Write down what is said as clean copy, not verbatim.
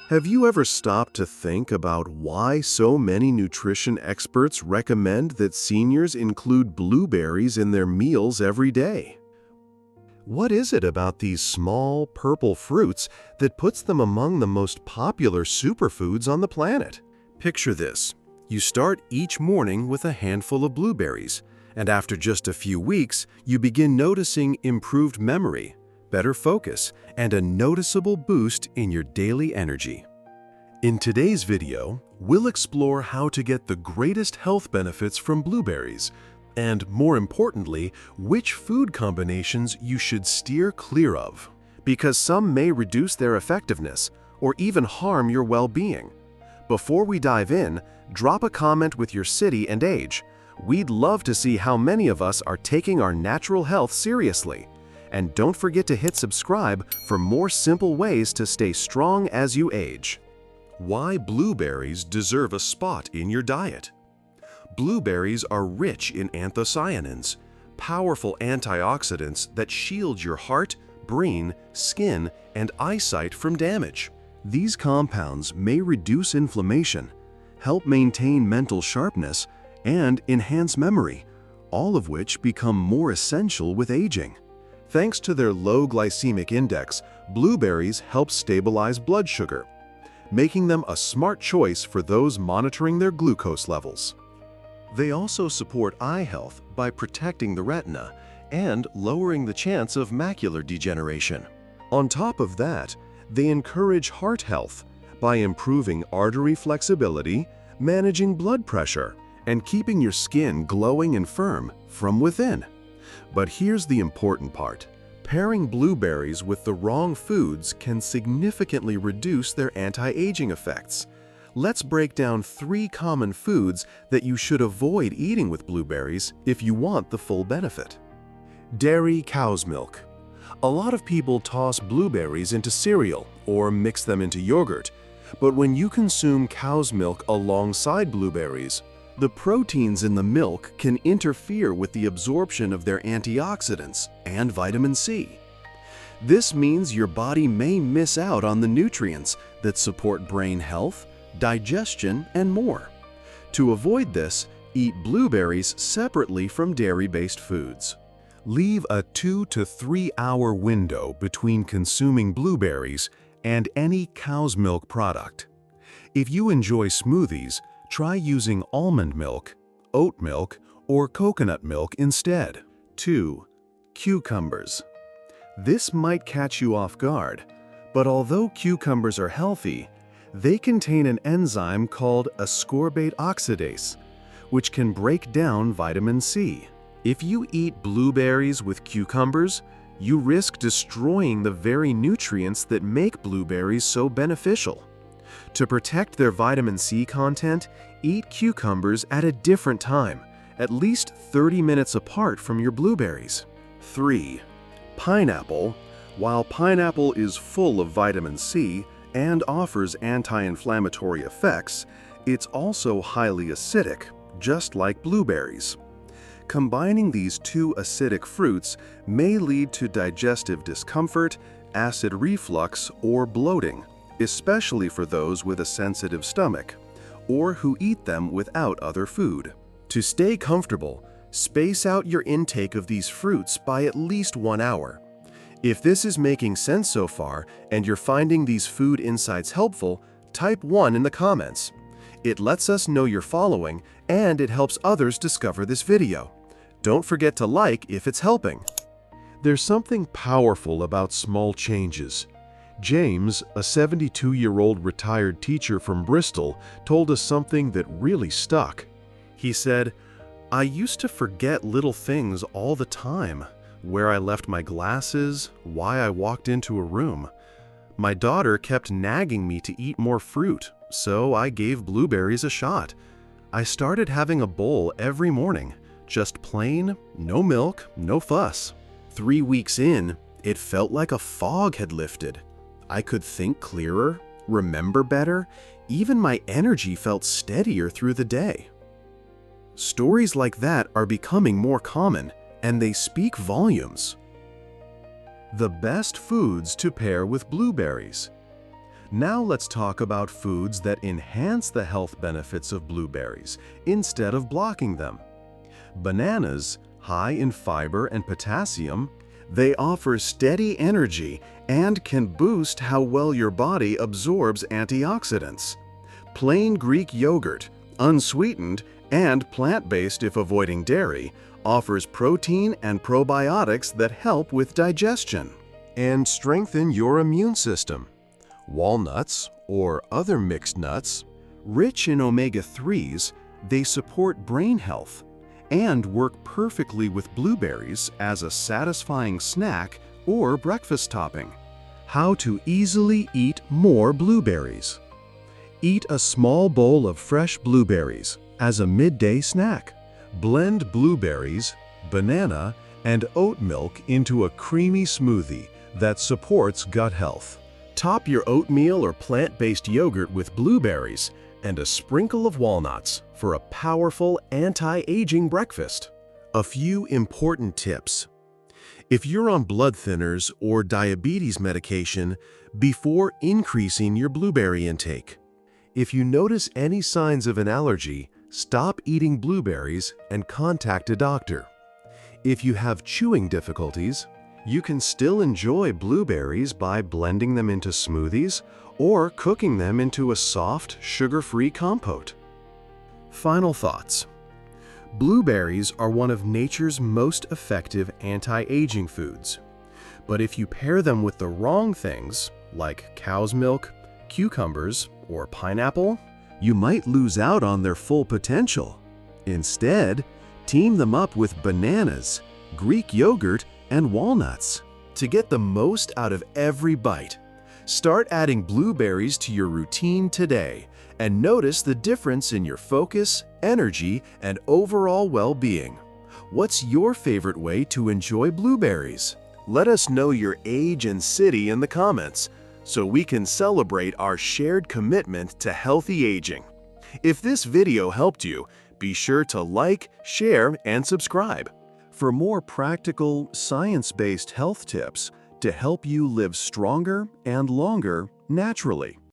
Have you ever stopped to think about why so many nutrition experts recommend that seniors include blueberries in their meals every day? What is it about these small, purple fruits that puts them among the most popular superfoods on the planet? Picture this. You start each morning with a handful of blueberries, and after just a few weeks, you begin noticing improved memory, better focus, and a noticeable boost in your daily energy. In today's video, we'll explore how to get the greatest health benefits from blueberries, and more importantly, which food combinations you should steer clear of, because some may reduce their effectiveness or even harm your well-being. Before we dive in, drop a comment with your city and age. We'd love to see how many of us are taking our natural health seriously. And don't forget to hit subscribe for more simple ways to stay strong as you age. Why blueberries deserve a spot in your diet. Blueberries are rich in anthocyanins, powerful antioxidants that shield your heart, brain, skin, and eyesight from damage. These compounds may reduce inflammation, help maintain mental sharpness, and enhance memory, all of which become more essential with aging. Thanks to their low glycemic index, blueberries help stabilize blood sugar, making them a smart choice for those monitoring their glucose levels. They also support eye health by protecting the retina and lowering the chance of macular degeneration. On top of that, they encourage heart health by improving artery flexibility, managing blood pressure, and keeping your skin glowing and firm from within. But here's the important part. Pairing blueberries with the wrong foods can significantly reduce their anti-aging effects. Let's break down 3 common foods that you should avoid eating with blueberries if you want the full benefit. Dairy cow's milk. A lot of people toss blueberries into cereal or mix them into yogurt, but when you consume cow's milk alongside blueberries, the proteins in the milk can interfere with the absorption of their antioxidants and vitamin C. This means your body may miss out on the nutrients that support brain health, digestion, and more. To avoid this, eat blueberries separately from dairy-based foods. Leave a 2 to 3 hour window between consuming blueberries and any cow's milk product. If you enjoy smoothies, try using almond milk, oat milk, or coconut milk instead. 2. Cucumbers. This might catch you off guard, but although cucumbers are healthy, they contain an enzyme called ascorbate oxidase, which can break down vitamin C. If you eat blueberries with cucumbers, you risk destroying the very nutrients that make blueberries so beneficial. To protect their vitamin C content, eat cucumbers at a different time, at least 30 minutes apart from your blueberries. 3. Pineapple. While pineapple is full of vitamin C and offers anti-inflammatory effects, it's also highly acidic, just like blueberries. Combining these 2 acidic fruits may lead to digestive discomfort, acid reflux, or bloating, especially for those with a sensitive stomach, or who eat them without other food. To stay comfortable, space out your intake of these fruits by at least 1 hour. If this is making sense so far and you're finding these food insights helpful, type 1 in the comments. It lets us know you're following, and it helps others discover this video. Don't forget to like if it's helping. There's something powerful about small changes. James, a 72-year-old retired teacher from Bristol, told us something that really stuck. He said, "I used to forget little things all the time. Where I left my glasses, why I walked into a room. My daughter kept nagging me to eat more fruit, so I gave blueberries a shot. I started having a bowl every morning, just plain, no milk, no fuss. 3 weeks in, it felt like a fog had lifted. I could think clearer, remember better, even my energy felt steadier through the day." Stories like that are becoming more common, and they speak volumes. The best foods to pair with blueberries. Now let's talk about foods that enhance the health benefits of blueberries instead of blocking them. Bananas, high in fiber and potassium, they offer steady energy and can boost how well your body absorbs antioxidants. Plain Greek yogurt, unsweetened and plant-based if avoiding dairy, offers protein and probiotics that help with digestion and strengthen your immune system. Walnuts, or other mixed nuts, rich in omega-3s, they support brain health and work perfectly with blueberries as a satisfying snack or breakfast topping. How to easily eat more blueberries. Eat a small bowl of fresh blueberries as a midday snack. Blend blueberries, banana, and oat milk into a creamy smoothie that supports gut health. Top your oatmeal or plant-based yogurt with blueberries and a sprinkle of walnuts for a powerful anti-aging breakfast. A few important tips. If you're on blood thinners or diabetes medication, before increasing your blueberry intake. If you notice any signs of an allergy, stop eating blueberries and contact a doctor. If you have chewing difficulties, you can still enjoy blueberries by blending them into smoothies or cooking them into a soft, sugar-free compote. Final thoughts. Blueberries are one of nature's most effective anti-aging foods. But if you pair them with the wrong things, like cow's milk, cucumbers, or pineapple, you might lose out on their full potential. Instead, team them up with bananas, Greek yogurt, and walnuts to get the most out of every bite. Start adding blueberries to your routine today and notice the difference in your focus, energy, and overall well-being. What's your favorite way to enjoy blueberries? Let us know your age and city in the comments so we can celebrate our shared commitment to healthy aging. If this video helped you, be sure to like, share, and subscribe for more practical, science-based health tips to help you live stronger and longer naturally.